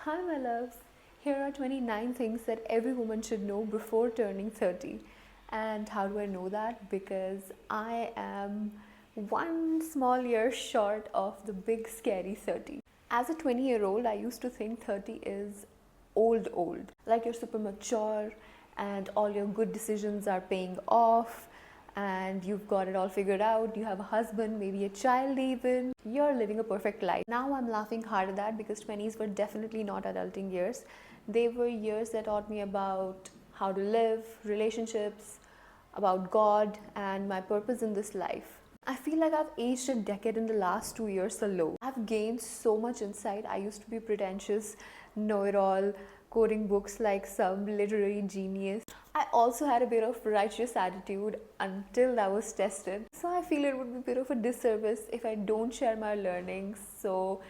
Hi, my loves. Here are 29 things that every woman should know before turning 30. And how do I know that? Because I am one small year short of the big scary 30. As a 20-year-old, I used to think 30 is old. Like you're super mature and all your good decisions are paying off and you've got it all figured out, you have a husband, maybe a child even, you're living a perfect life. Now I'm laughing hard at that because 20s were definitely not adulting years. They were years that taught me about how to live, relationships, about God and my purpose in this life. I feel like I've aged a decade in the last 2 years alone. I've gained so much insight. I used to be pretentious, know-it-all, quoting books like some literary genius. I also had a bit of righteous attitude until that was tested. So I feel it would be a bit of a disservice if I don't share my learnings. So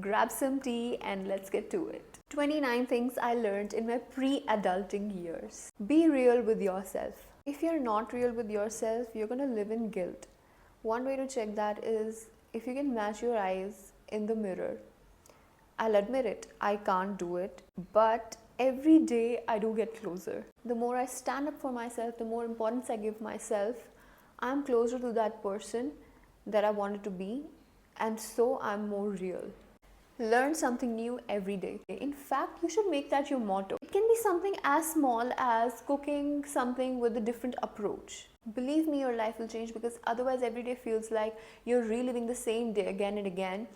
grab some tea and let's get to it. 29 things I learned in my pre-adulting years. Be real with yourself. If you're not real with yourself, you're gonna live in guilt. One way to check that is if you can match your eyes in the mirror. I'll admit it, I can't do it, but every day I do get closer. The more I stand up for myself, the more importance I give myself, I'm closer to that person that I wanted to be, and so I'm more real. Learn something new every day. In fact, you should make that your motto. It can be something as small as cooking something with a different approach. Believe me, your life will change because otherwise every day feels like you're reliving the same day again and again,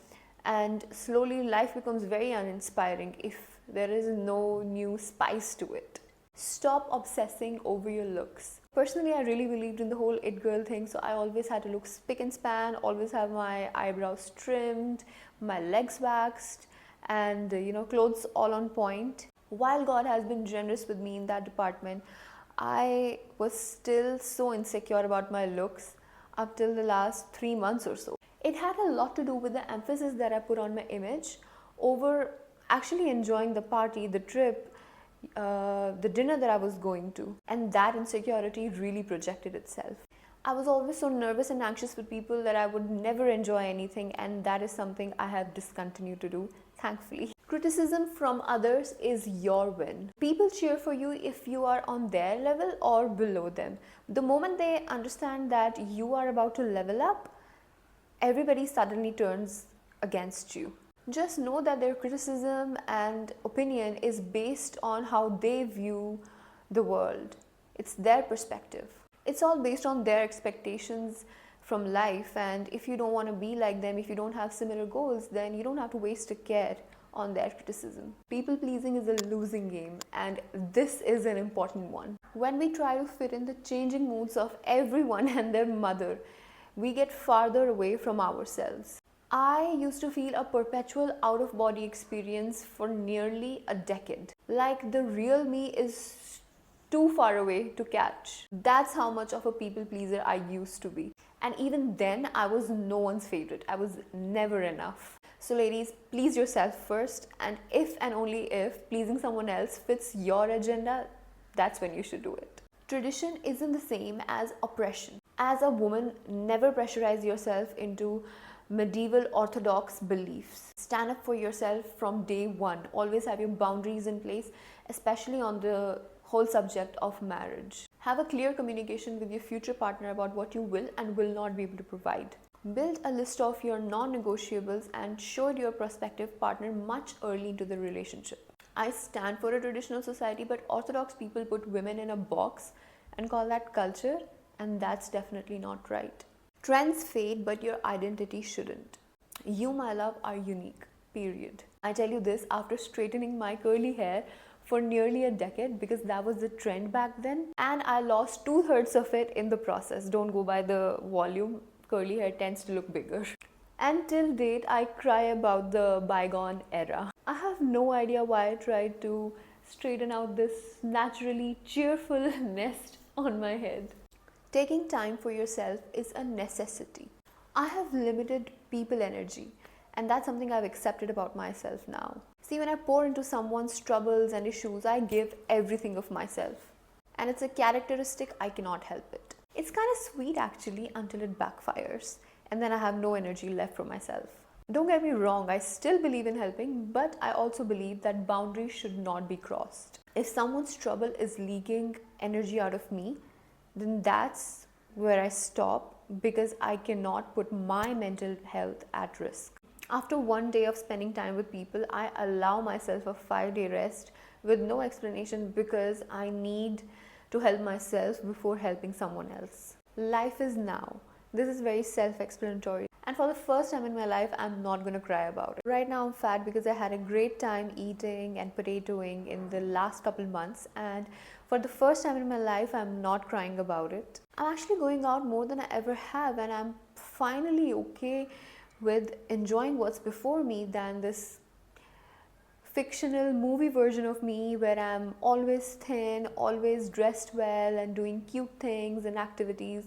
and slowly life becomes very uninspiring if there is no new spice to it. Stop obsessing over your looks. Personally, I really believed in the whole it girl thing, so I always had to look spick and span, always have my eyebrows trimmed, my legs waxed, and clothes all on point. While God has been generous with me in that department, I was still so insecure about my looks up till the last 3 months or so. It had a lot to do with the emphasis that I put on my image over actually enjoying the party, the trip, the dinner that I was going to, and that insecurity really projected itself. I was always so nervous and anxious with people that I would never enjoy anything, and that is something I have discontinued to do, thankfully. Criticism from others is your win. People cheer for you if you are on their level or below them. The moment they understand that you are about to level up, everybody suddenly turns against you. Just know that their criticism and opinion is based on how they view the world. It's their perspective. It's all based on their expectations from life, and if you don't want to be like them, if you don't have similar goals, then you don't have to waste a care on their criticism. People pleasing is a losing game, and this is an important one. When we try to fit in the changing moods of everyone and their mother, we get farther away from ourselves. I used to feel a perpetual out-of-body experience for nearly a decade. Like the real me is too far away to catch. That's how much of a people pleaser I used to be. And even then, I was no one's favorite. I was never enough. So ladies, please yourself first, and if and only if pleasing someone else fits your agenda, that's when you should do it. Tradition isn't the same as oppression. As a woman, never pressurize yourself into medieval orthodox beliefs. Stand up for yourself from day one. Always have your boundaries in place, especially on the whole subject of marriage. Have a clear communication with your future partner about what you will and will not be able to provide. Build a list of your non-negotiables and show it to your prospective partner much early into the relationship. I stand for a traditional society, but orthodox people put women in a box and call that culture, and that's definitely not right. Trends fade, but your identity shouldn't. You, my love, are unique, period. I tell you this after straightening my curly hair for nearly a decade because that was the trend back then, and I lost 2/3 of it in the process. Don't go by the volume, curly hair tends to look bigger. And till date, I cry about the bygone era. I have no idea why I tried to straighten out this naturally cheerful nest on my head. Taking time for yourself is a necessity. I have limited people energy, and that's something I've accepted about myself now. See, when I pour into someone's troubles and issues, I give everything of myself. And it's a characteristic I cannot help it. It's kind of sweet actually until it backfires, and then I have no energy left for myself. Don't get me wrong, I still believe in helping, but I also believe that boundaries should not be crossed. If someone's trouble is leaking energy out of me, then that's where I stop, because I cannot put my mental health at risk. After one day of spending time with people, I allow myself a 5-day rest with no explanation, because I need to help myself before helping someone else. Life is now. This is very self-explanatory. And for the first time in my life, I'm not gonna cry about it. Right now I'm fat because I had a great time eating and potatoing in the last couple months, and for the first time in my life, I'm not crying about it. I'm actually going out more than I ever have, and I'm finally okay with enjoying what's before me than this fictional movie version of me where I'm always thin, always dressed well, and doing cute things and activities.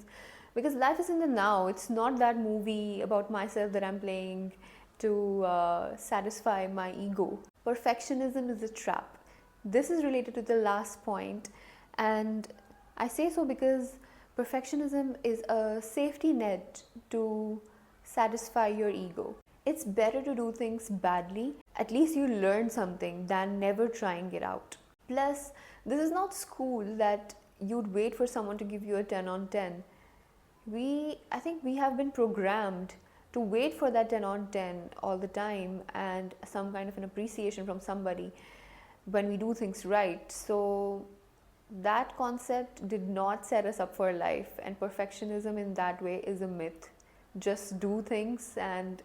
Because life is in the now. It's not that movie about myself that I'm playing to satisfy my ego. Perfectionism is a trap. This is related to the last point, and I say so because perfectionism is a safety net to satisfy your ego. It's better to do things badly. At least you learn something than never trying it out. Plus, this is not school that you'd wait for someone to give you a 10 on 10. I think we have been programmed to wait for that 10 on 10 all the time, and some kind of an appreciation from somebody when we do things right. So that concept did not set us up for life, and perfectionism in that way is a myth. Just do things and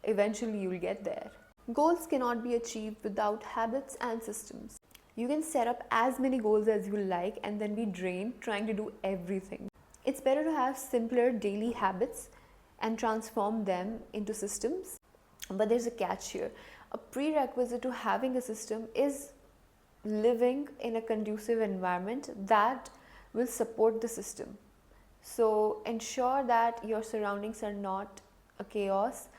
eventually you'll get there. Goals cannot be achieved without habits and systems. You can set up as many goals as you like and then be drained trying to do everything. It's better to have simpler daily habits and transform them into systems. But there's a catch here. A prerequisite to having a system is living in a conducive environment that will support the system. So ensure that your surroundings are not a chaos,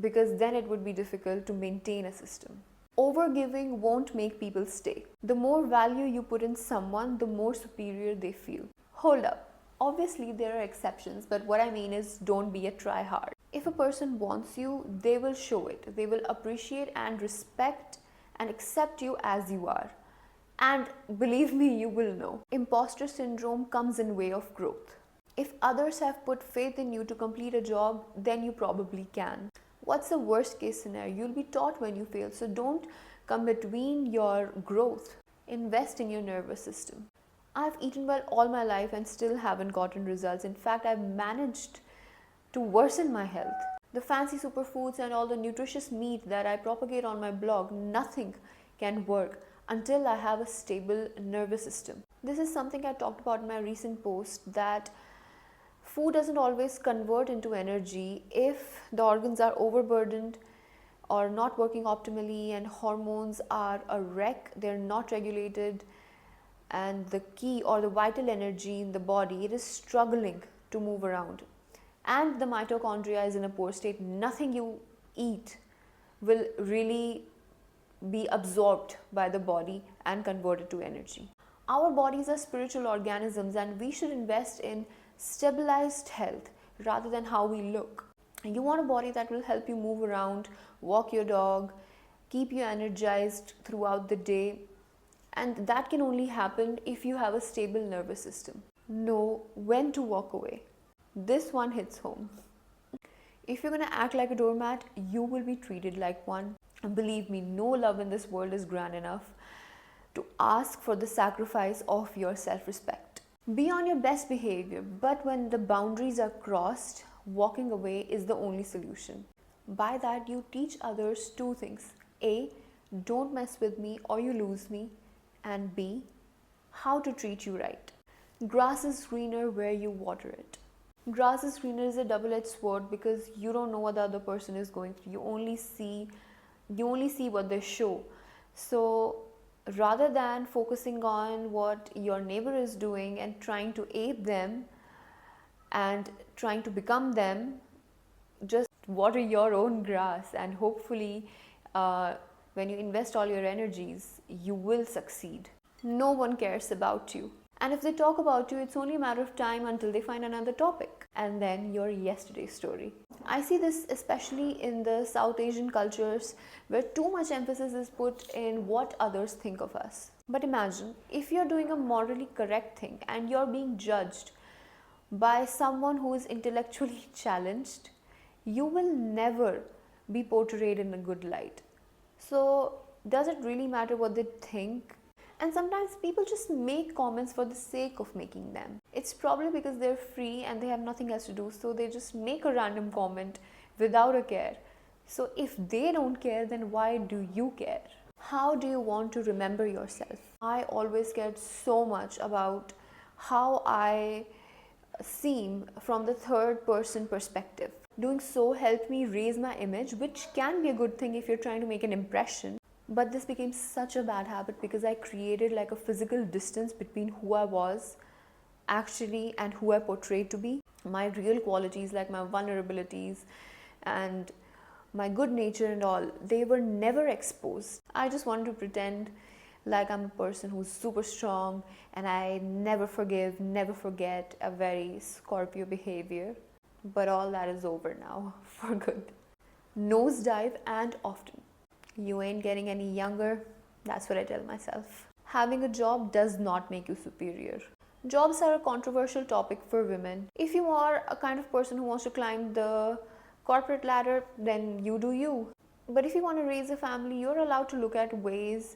because then it would be difficult to maintain a system. Overgiving won't make people stay. The more value you put in someone, the more superior they feel. Hold up. Obviously, there are exceptions, but what I mean is don't be a try-hard. If a person wants you, they will show it. They will appreciate and respect and accept you as you are. And believe me, you will know. Imposter syndrome comes in way of growth. If others have put faith in you to complete a job, then you probably can. What's the worst case scenario? You'll be taught when you fail, so don't come between your growth. Invest in your nervous system. I've eaten well all my life and still haven't gotten results. In fact, I've managed to worsen my health. The fancy superfoods and all the nutritious meat that I propagate on my blog, nothing can work until I have a stable nervous system. This is something I talked about in my recent post, that food doesn't always convert into energy if the organs are overburdened or not working optimally, and hormones are a wreck, they're not regulated, and the key or the vital energy in the body, it is struggling to move around, and the mitochondria is in a poor state. Nothing you eat will really be absorbed by the body and converted to energy. Our bodies are spiritual organisms, and we should invest in stabilized health rather than how we look. You want a body that will help you move around, walk your dog, keep you energized throughout the day, and that can only happen if you have a stable nervous system. Know when to walk away. This one hits home. If you're gonna act like a doormat, you will be treated like one. And believe me, no love in this world is grand enough to ask for the sacrifice of your self-respect. Be on your best behavior, but when the boundaries are crossed, walking away is the only solution. By that, you teach others two things. A, don't mess with me or you lose me. And B, how to treat you right. Grass is greener where you water it. Grass is greener is a double-edged sword, because you don't know what the other person is going through. You only see what they show. So rather than focusing on what your neighbor is doing and trying to ape them and trying to become them, just water your own grass, and hopefully when you invest all your energies, you will succeed. No one cares about you. And if they talk about you, it's only a matter of time until they find another topic. And then you're yesterday's story. I see this especially in the South Asian cultures where too much emphasis is put in what others think of us. But imagine if you're doing a morally correct thing and you're being judged by someone who is intellectually challenged, you will never be portrayed in a good light. So, does it really matter what they think? And sometimes people just make comments for the sake of making them. It's probably because they're free and they have nothing else to do, so they just make a random comment without a care. So, if they don't care, then why do you care? How do you want to remember yourself? I always cared so much about how I seem from the third person perspective. Doing so helped me raise my image, which can be a good thing if you're trying to make an impression. But this became such a bad habit because I created like a physical distance between who I was actually and who I portrayed to be. My real qualities, like my vulnerabilities and my good nature and all, they were never exposed. I just wanted to pretend like I'm a person who's super strong and I never forgive, never forget, a very Scorpio behavior. But all that is over now for good. Nosedive and often. You ain't getting any younger, that's what I tell myself. Having a job does not make you superior. Jobs are a controversial topic for women. If you are a kind of person who wants to climb the corporate ladder, then you do you. But if you want to raise a family, you're allowed to look at ways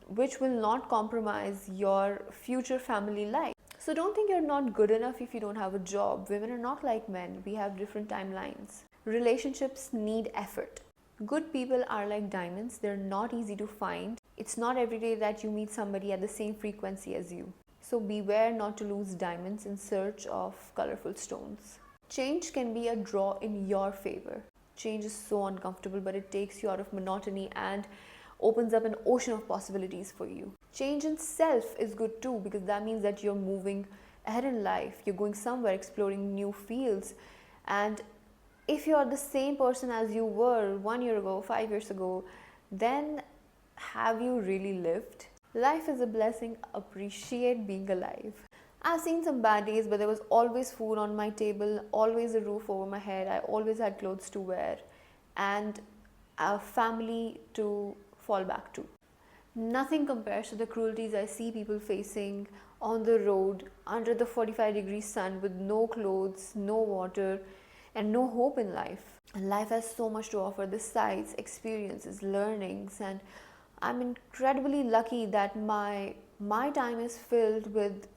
which will not compromise your future family life. So don't think you're not good enough if you don't have a job. Women are not like men. We have different timelines. Relationships need effort. Good people are like diamonds. They're not easy to find. It's not every day that you meet somebody at the same frequency as you. So beware not to lose diamonds in search of colorful stones. Change can be a draw in your favor. Change is so uncomfortable, but it takes you out of monotony and opens up an ocean of possibilities for you. Change in self is good too, because that means that you're moving ahead in life, you're going somewhere, exploring new fields. And if you're the same person as you were 1 year ago, 5 years ago, then have you really lived? Life is a blessing. Appreciate being alive. I've seen some bad days, but there was always food on my table, always a roof over my head. I always had clothes to wear and a family to fall back to. Nothing compares to the cruelties I see people facing on the road under the 45-degree sun with no clothes, no water, and no hope in life. And life has so much to offer: the sights, experiences, learnings, and I'm incredibly lucky that my time is filled with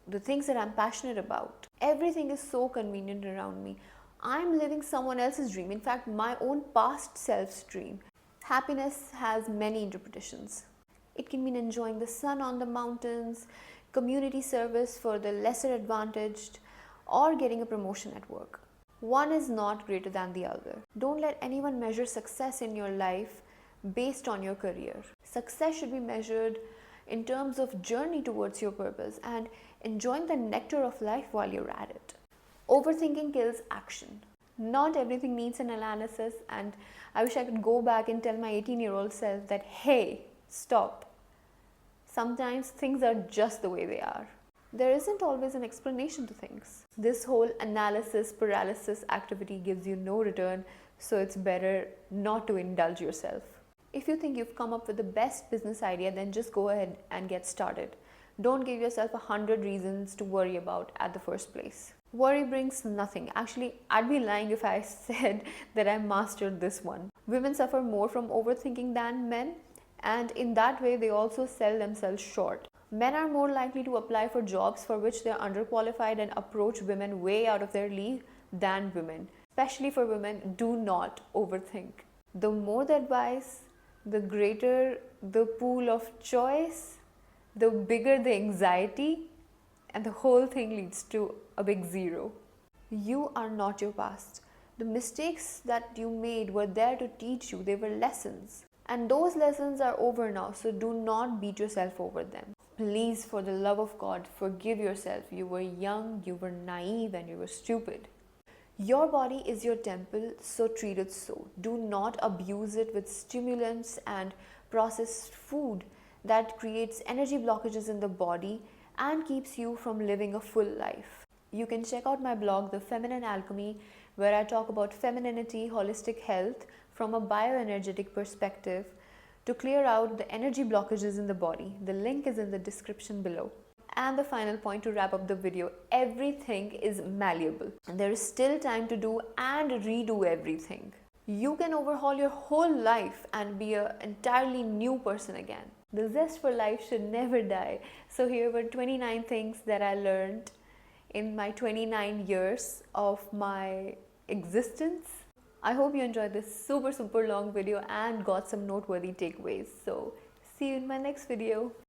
the things that I'm passionate about. Everything is so convenient around me. I'm living someone else's dream, in fact, my own past self's dream. Happiness has many interpretations. It can mean enjoying the sun on the mountains, community service for the lesser advantaged, or getting a promotion at work. One is not greater than the other. Don't let anyone measure success in your life based on your career. Success should be measured in terms of journey towards your purpose and enjoying the nectar of life while you're at it. Overthinking kills action. Not everything needs an analysis, and I wish I could go back and tell my 18-year-old self that, hey, stop. Sometimes things are just the way they are. There isn't always an explanation to things. This whole analysis paralysis activity gives you no return, so it's better not to indulge yourself. If you think you've come up with the best business idea, then just go ahead and get started. Don't give yourself 100 reasons to worry about at the first place. Worry brings nothing. Actually, I'd be lying if I said that I mastered this one. Women suffer more from overthinking than men, and in that way they also sell themselves short. Men are more likely to apply for jobs for which they are underqualified and approach women way out of their league than women. Especially for women, do not overthink. The more the advice, the greater the pool of choice, the bigger the anxiety, and the whole thing leads to a big zero. You are not your past. The mistakes that you made were there to teach you. They were lessons. And those lessons are over now, so do not beat yourself over them. Please, for the love of God, forgive yourself. You were young, you were naive, and you were stupid. Your body is your temple, so treat it so. Do not abuse it with stimulants and processed food that creates energy blockages in the body and keeps you from living a full life. You can check out my blog, The Feminine Alchemy, where I talk about femininity, holistic health from a bioenergetic perspective to clear out the energy blockages in the body. The link is in the description below. And the final point to wrap up the video, everything is malleable and there is still time to do and redo everything. You can overhaul your whole life and be an entirely new person again. The zest for life should never die. So here were 29 things that I learned in my 29 years of my existence. I hope you enjoyed this super long video and got some noteworthy takeaways. So see you in my next video.